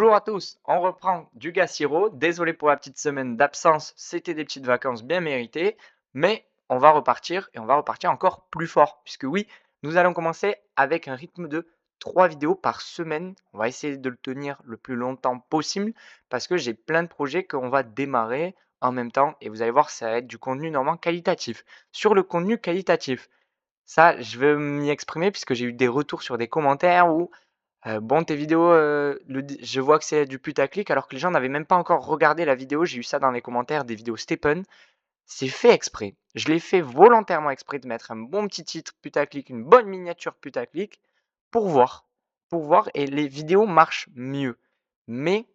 Bonjour à tous, on reprend du Gassiro. Désolé pour la petite semaine d'absence, c'était des petites vacances bien méritées, mais on va repartir et on va repartir encore plus fort, puisque oui, nous allons commencer avec un rythme de 3 vidéos par semaine. On va essayer de le tenir le plus longtemps possible, parce que j'ai plein de projets qu'on va démarrer en même temps, et vous allez voir, ça va être du contenu normalement qualitatif. Sur le contenu qualitatif, ça, je veux m'y exprimer puisque j'ai eu des retours sur des commentaires où bon, tes vidéos, je vois que c'est du putaclic alors que les gens n'avaient même pas encore regardé la vidéo. J'ai eu ça dans les commentaires des vidéos Stephen. C'est fait exprès. Je l'ai fait volontairement exprès de mettre un bon petit titre putaclic, une bonne miniature putaclic pour voir. Pour voir et les vidéos marchent mieux. Mais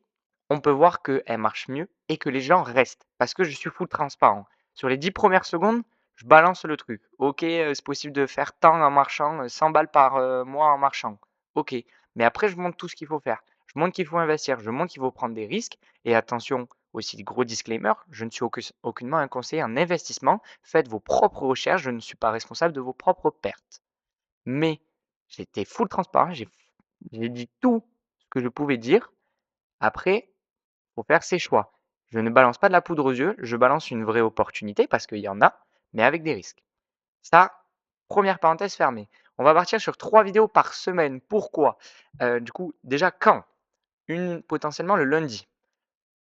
on peut voir qu'elles marchent mieux et que les gens restent parce que je suis full transparent. Sur les 10 premières secondes, je balance le truc. OK, c'est possible de faire tant en marchant, 100 balles par, mois en marchant. OK, mais après je montre tout ce qu'il faut faire. Je montre qu'il faut investir, je montre qu'il faut prendre des risques et attention, aussi gros disclaimer, je ne suis aucunement un conseiller en investissement. Faites vos propres recherches, je ne suis pas responsable de vos propres pertes. Mais j'étais full transparent, j'ai dit tout ce que je pouvais dire. Après, faut faire ses choix. Je ne balance pas de la poudre aux yeux, je balance une vraie opportunité parce qu'il y en a, mais avec des risques. Ça, première parenthèse fermée. On va partir sur 3 vidéos par semaine. Pourquoi? Du coup, déjà quand? Une potentiellement le lundi,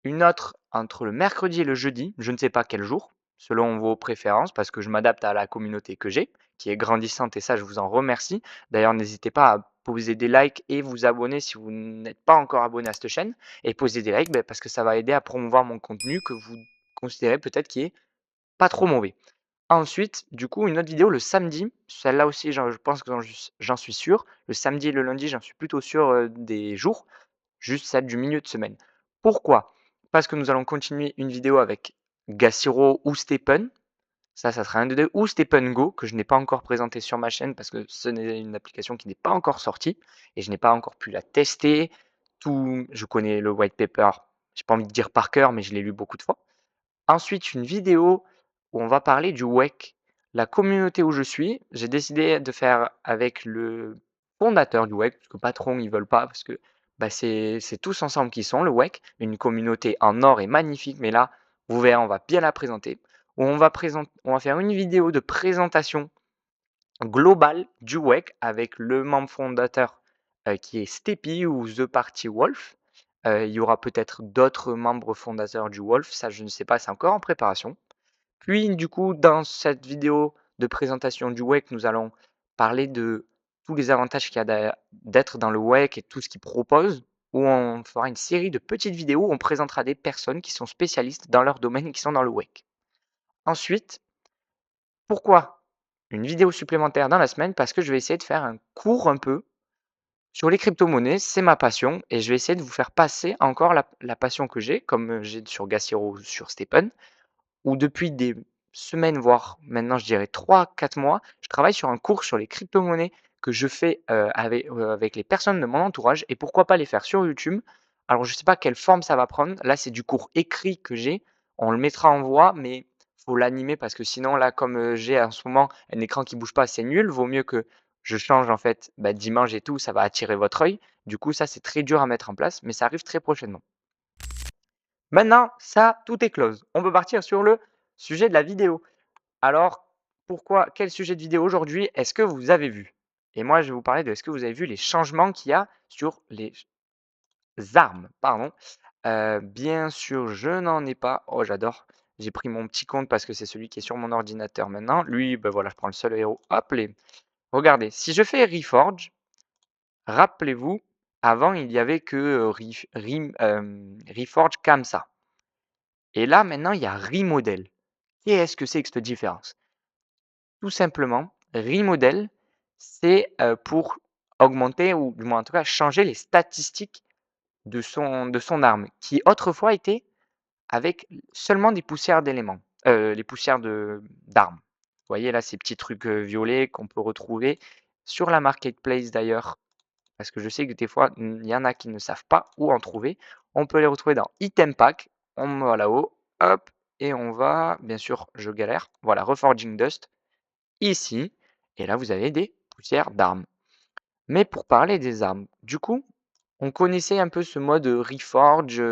une autre entre le mercredi et le jeudi, je ne sais pas quel jour, selon vos préférences, parce que je m'adapte à la communauté que j'ai, qui est grandissante et ça, je vous en remercie. D'ailleurs, n'hésitez pas à poser des likes et vous abonner si vous n'êtes pas encore abonné à cette chaîne. Et poser des likes parce que ça va aider à promouvoir mon contenu que vous considérez peut-être qui est pas trop mauvais. Ensuite, du coup, une autre vidéo le samedi, celle-là aussi, je pense que j'en suis sûr. Le samedi et le lundi, j'en suis plutôt sûr des jours. Juste celle du milieu de semaine. Pourquoi? Parce que nous allons continuer une vidéo avec Gassiro ou Stephen. Ça sera un des deux, ou Stephen Go, que je n'ai pas encore présenté sur ma chaîne parce que ce n'est une application qui n'est pas encore sortie et je n'ai pas encore pu la tester. Je connais le white paper, j'ai pas envie de dire par cœur, mais je l'ai lu beaucoup de fois. Ensuite, une vidéo où on va parler du WEC, la communauté où je suis. J'ai décidé de faire avec le fondateur du WEC, parce que patron, ils veulent pas, parce que bah, c'est tous ensemble qui sont le WEC, une communauté en or et magnifique, mais là, vous verrez, on va bien la présenter. Où on va faire une vidéo de présentation globale du WEC avec le membre fondateur qui est Stepi ou The Party Wolf. Il y aura peut-être d'autres membres fondateurs du Wolf, ça je ne sais pas, c'est encore en préparation. Puis du coup, dans cette vidéo de présentation du WEC, nous allons parler de tous les avantages qu'il y a d'être dans le WEC et tout ce qu'il propose, où on fera une série de petites vidéos où on présentera des personnes qui sont spécialistes dans leur domaine et qui sont dans le WEC. Ensuite, pourquoi une vidéo supplémentaire dans la semaine? Parce que je vais essayer de faire un cours un peu sur les crypto-monnaies, c'est ma passion et je vais essayer de vous faire passer encore la passion que j'ai, comme j'ai sur Gassiro ou sur Stephen, où depuis des semaines, voire maintenant je dirais 3 4 mois, je travaille sur un cours sur les crypto-monnaies que je fais avec les personnes de mon entourage et pourquoi pas les faire sur YouTube. Alors je ne sais pas quelle forme ça va prendre. Là, c'est du cours écrit que j'ai. On le mettra en voix, mais faut l'animer parce que sinon, là, comme j'ai en ce moment un écran qui bouge pas, c'est nul. Vaut mieux que je change en fait d'image et tout, ça va attirer votre œil. Du coup, ça, c'est très dur à mettre en place, mais ça arrive très prochainement. Maintenant, ça, tout est close. On peut partir sur le sujet de la vidéo. Alors, quel sujet de vidéo aujourd'hui est-ce que vous avez vu? Et moi, je vais vous parler de est-ce que vous avez vu les changements qu'il y a sur les armes, pardon. Bien sûr, je n'en ai pas. Oh, j'adore. J'ai pris mon petit compte parce que c'est celui qui est sur mon ordinateur maintenant. Lui, ben voilà, je prends le seul héros. Hop, regardez, si je fais Reforge, rappelez-vous, avant, il y avait que Reforge Kamsa. Et là, maintenant, il y a Remodel. Qu'est-ce que c'est que cette différence? Tout simplement, Remodel, c'est pour augmenter ou du moins en tout cas changer les statistiques de son arme, qui autrefois était avec seulement des poussières d'éléments, les poussières d'armes. Vous voyez là ces petits trucs violets qu'on peut retrouver sur la marketplace d'ailleurs, parce que je sais que des fois il y en a qui ne savent pas où en trouver. On peut les retrouver dans Item Pack. On va là-haut, hop, et on va, bien sûr, je galère. Voilà, Reforging Dust ici, et là vous avez des poussières d'armes. Mais pour parler des armes, du coup, On connaissait un peu ce mode, Reforge,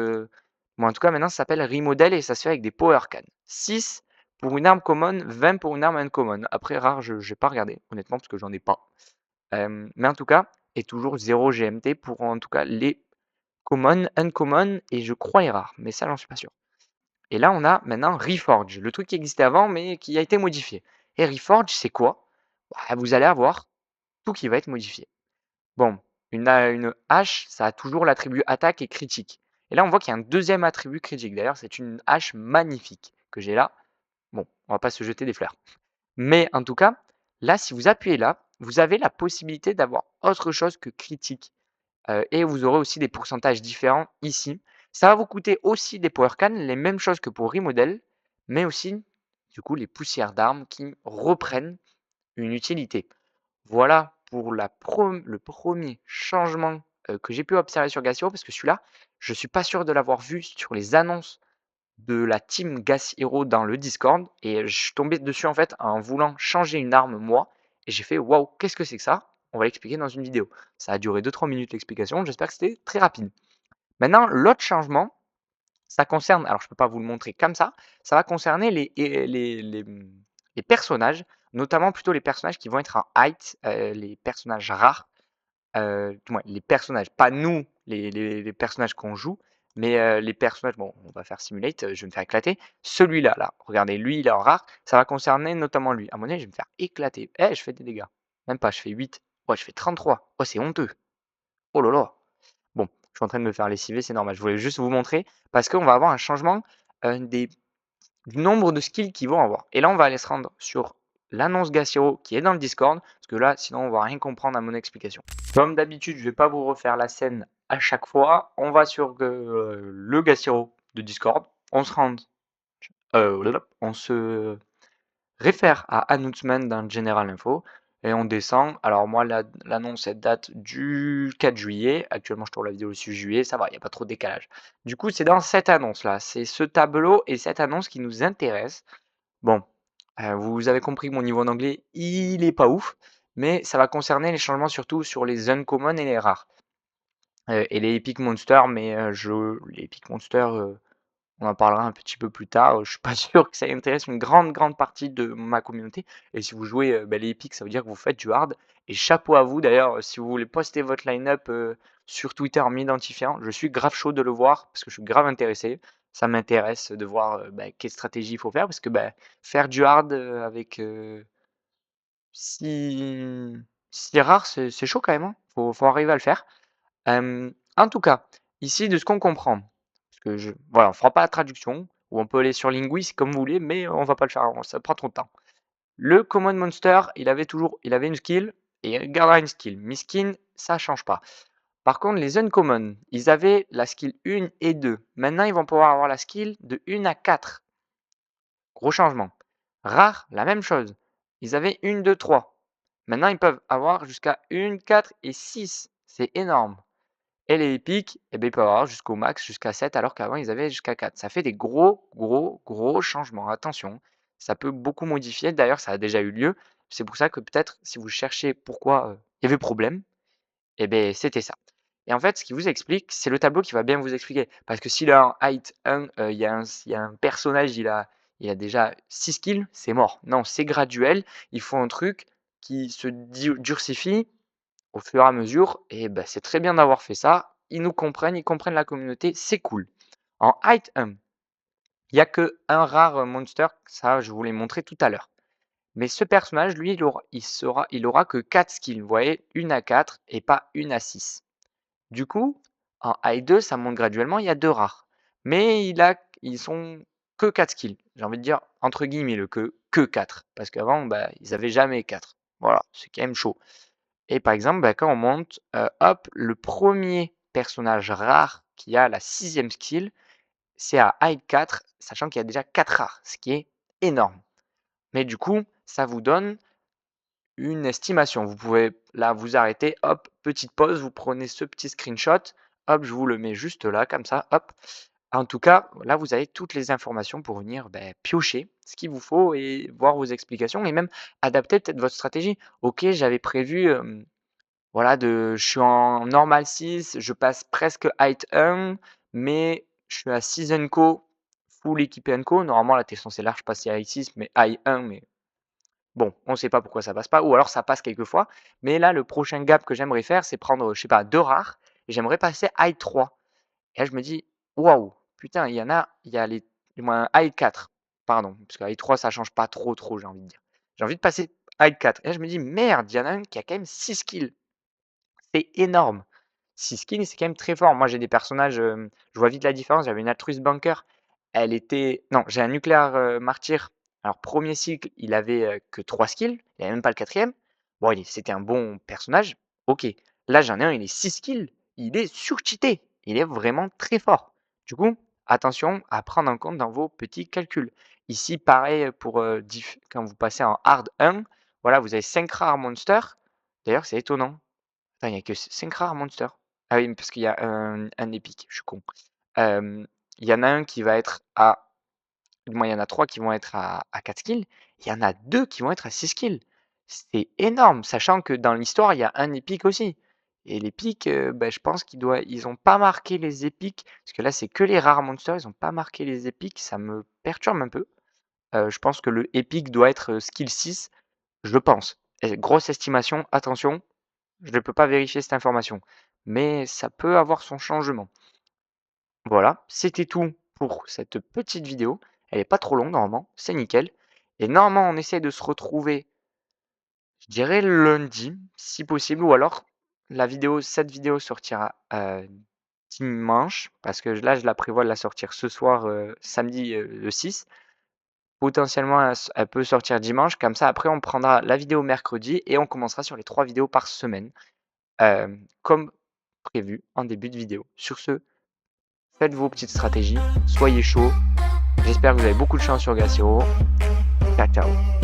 bon en tout cas maintenant ça s'appelle Remodel et ça se fait avec des Power Cannes. 6 pour une arme common, 20 pour une arme uncommon. Après rare, je j'ai pas regardé honnêtement parce que j'en ai pas. Mais en tout cas et toujours 0 GMT pour en tout cas les common, uncommon et je crois les rares, mais ça j'en suis pas sûr. Et là on a maintenant Reforge, le truc qui existait avant mais qui a été modifié. Et Reforge c'est quoi? Bah, vous allez avoir tout qui va être modifié. Bon, une hache, ça a toujours l'attribut attaque et critique. Et là, on voit qu'il y a un deuxième attribut critique. D'ailleurs, c'est une hache magnifique que j'ai là. Bon, on va pas se jeter des fleurs. Mais en tout cas, là, si vous appuyez là, vous avez la possibilité d'avoir autre chose que critique. Et vous aurez aussi des pourcentages différents ici. Ça va vous coûter aussi des power cans, les mêmes choses que pour Remodel, mais aussi, du coup, les poussières d'armes qui reprennent une utilité. Voilà pour le premier changement, que j'ai pu observer sur Gas Hero parce que celui-là, je suis pas sûr de l'avoir vu sur les annonces de la team Gas Hero dans le Discord et je suis tombé dessus en fait en voulant changer une arme moi et j'ai fait: «Waouh, qu'est-ce que c'est que ça?» On va l'expliquer dans une vidéo. Ça a duré 2-3 minutes l'explication, j'espère que c'était très rapide. Maintenant l'autre changement, ça concerne alors je peux pas vous le montrer comme ça va concerner les personnages, notamment plutôt les personnages qui vont être en height, les personnages rares, du moins les personnages, pas nous, les personnages qu'on joue, mais les personnages bon, on va faire simulate, je vais me faire éclater. Celui-là, là, regardez, lui, il est en rare, ça va concerner notamment lui. À mon avis, je vais me faire éclater. Eh, je fais des dégâts. Même pas, je fais 8. Ouais, je fais 33. Oh, c'est honteux. Oh là là. Bon, je suis en train de me faire lessiver, c'est normal. Je voulais juste vous montrer parce qu'on va avoir un changement, des du nombre de skills qu'ils vont avoir. Et là, on va aller se rendre sur l'annonce Gassiro qui est dans le Discord, parce que là, sinon, on va rien comprendre à mon explication. Comme d'habitude, je vais pas vous refaire la scène à chaque fois. On va sur le Gassiro de Discord. On se rend, on se réfère à Announcement dans General Info et on descend. Alors moi, l'annonce, elle date du 4 juillet. Actuellement, je tourne la vidéo le 6 juillet. Ça va, il n'y a pas trop de décalage. Du coup, c'est dans cette annonce-là. C'est ce tableau et cette annonce qui nous intéresse. Bon, vous avez compris que mon niveau d'anglais, il est pas ouf, mais ça va concerner les changements surtout sur les uncommon et les rares. Et les epic monsters, mais les epic monsters, on en parlera un petit peu plus tard. Je suis pas sûr que ça intéresse une grande partie de ma communauté. Et si vous jouez bah, les épiques, ça veut dire que vous faites du hard. Et chapeau à vous d'ailleurs, si vous voulez poster votre line-up sur Twitter en m'identifiant, je suis grave chaud de le voir parce que je suis grave intéressé. Ça m'intéresse de voir bah, quelle stratégie il faut faire parce que bah, faire du hard avec si, si rare, c'est chaud quand même, hein. Faut arriver à le faire. En tout cas, ici, de ce qu'on comprend, parce que voilà, on fera pas la traduction, ou on peut aller sur Linguist comme vous voulez, mais on va pas le faire, ça prend trop de temps. Le Common Monster, il avait une skill et il gardera une skill. Miskin, ça change pas. Par contre, les Uncommon, ils avaient la skill 1 et 2. Maintenant, ils vont pouvoir avoir la skill de 1 à 4. Gros changement. Rare, la même chose. Ils avaient 1, 2, 3. Maintenant, ils peuvent avoir jusqu'à 1, 4 et 6. C'est énorme. Et les épiques, eh ben, ils peuvent avoir jusqu'au max, jusqu'à 7, alors qu'avant, ils avaient jusqu'à 4. Ça fait des gros changements. Attention, ça peut beaucoup modifier. D'ailleurs, ça a déjà eu lieu. C'est pour ça que peut-être, si vous cherchez pourquoi il y avait problème, eh ben, c'était ça. Et en fait, ce qui vous explique, c'est le tableau qui va bien vous expliquer. Parce que s'il a un height 1, il y a un personnage, il a déjà 6 skills, c'est mort. Non, c'est graduel. Il faut un truc qui se durcifie au fur et à mesure et bah, c'est très bien d'avoir fait ça. Ils comprennent la communauté, c'est cool. En Height 1, il y a que un rare monster, ça je vous l'ai montré tout à l'heure. Mais ce personnage, lui, il aura que 4 skills, vous voyez, 1 à 4 et pas 1 à 6. Du coup, en Height 2, ça monte graduellement, il y a 2 rares. Mais ils sont que 4 skills. J'ai envie de dire, entre guillemets, que 4. Parce qu'avant, bah, ils avaient jamais 4. Voilà, c'est quand même chaud. Et par exemple, bah, quand on monte, hop, le premier personnage rare qui a la sixième skill, c'est à Hyde 4, sachant qu'il y a déjà 4 rares, ce qui est énorme. Mais du coup, ça vous donne une estimation. Vous pouvez là vous arrêter, hop, petite pause, vous prenez ce petit screenshot, hop, je vous le mets juste là, comme ça, hop. En tout cas, là, vous avez toutes les informations pour venir piocher ce qu'il vous faut et voir vos explications et même adapter peut-être votre stratégie. Ok, j'avais prévu voilà, je suis en normal 6, je passe presque height 1, mais je suis à 6 Co, full équipé Co. Normalement, là, tu es censé large passer height 6, mais height 1, mais bon, on ne sait pas pourquoi ça passe pas, ou alors ça passe quelquefois. Mais là, le prochain gap que j'aimerais faire, c'est prendre, je sais pas, 2 rares, et j'aimerais passer height 3. Et là, je me dis: «Waouh, putain, il y a les du moins height 4, pardon, parce que height 3, ça change pas trop, j'ai envie de dire. J'ai envie de passer height 4, et là, je me dis: «Merde, il y en a un qui a quand même 6 kills». C'est énorme. 6 skins, c'est quand même très fort. Moi, j'ai des personnages, je vois vite la différence. J'avais une Altruist Banker, elle était non, j'ai un Nucléaire, Martyr. Alors premier cycle, il avait, que 3 skills, il avait même pas le quatrième. Bon, c'était un bon personnage, OK. Là, j'en ai un, il est 6 kills, il est surcheaté, il est vraiment très fort. Du coup, attention à prendre en compte dans vos petits calculs. Ici, pareil, pour, quand vous passez en hard 1, voilà, vous avez 5 rares monsters. D'ailleurs, c'est étonnant. Attends, il y a que 5 rares monsters. Ah oui, parce qu'il y a un épique, je suis con. Hem, il y en a un qui va être à du moins il y en a 3 qui vont être à 4 kills, il y en a 2 qui vont être à 6 kills. C'est énorme, sachant que dans l'histoire, il y a un épique aussi, et l'épique, bah, je pense ils ont pas marqué les épiques, parce que là, c'est que les rares monsters, ils ont pas marqué les épiques, ça me perturbe un peu. Je pense que le épique doit être, skill 6, je pense. Et grosse estimation, attention, je ne peux pas vérifier cette information, mais ça peut avoir son changement. Voilà, c'était tout pour cette petite vidéo. Elle est pas trop longue normalement, c'est nickel. Et normalement, on essaie de se retrouver, je dirais lundi, si possible, ou alors cette vidéo sortira dimanche, parce que là, je la prévois de la sortir ce soir, samedi le 6. Potentiellement, elle peut sortir dimanche, comme ça après on prendra la vidéo mercredi et on commencera sur les 3 vidéos par semaine. Comme prévu en début de vidéo. Sur ce, faites vos petites stratégies, soyez chauds. J'espère que vous avez beaucoup de chance sur Glaciero. Ciao, ciao.